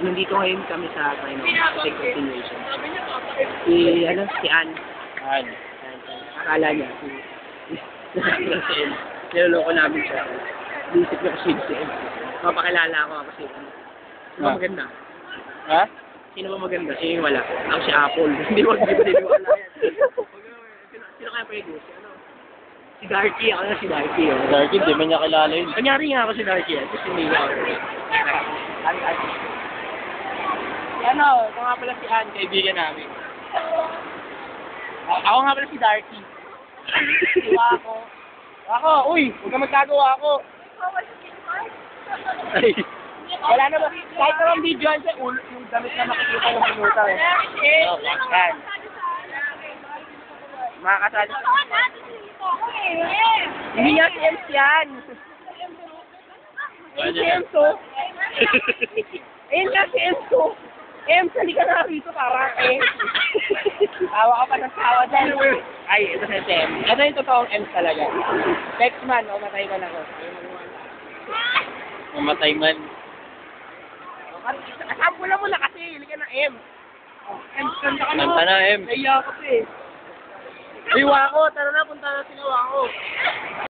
Nandito ngayon kami sa second continuation. Si Ann. Akala niya, si M. Niloloko namin siya. Isip niya kasi si M. Mapakilala ako kasi sino ba maganda? Ha? Sino ba maganda? Sino yung wala? Ako si Apple. Hindi ko nililiwala yan. Sino kaya pwede? Si Darky. Ako na si Darky. Darky, di man niya kilala yun. Kanyari nga ako si Darky. Kasi hindi nga ako. Ito nga pala si Ann, kaibigan namin. Ako nga pala si Darky. Ako, uy, huwag ka magkagawa ako. Ay, wala na ba? Kahit naman video siya, yung damit na makikita ng minuta eh. Yan. Makakasali. Hindi nga si MC yan. Si Enzo. Ayun nga si Enzo. Sali ka na rito para tawa ka pa ng tawa dyan. Ay, ito si M. Ito yung totoong M talaga. Text man, matay man ako. Mamatay man. Kasampulan mo na kasi, hindi ka na M. Kanta ka na. Kanta na, M. Naiya ka pa eh. Ay, Wako, tara na, punta na sila Wako.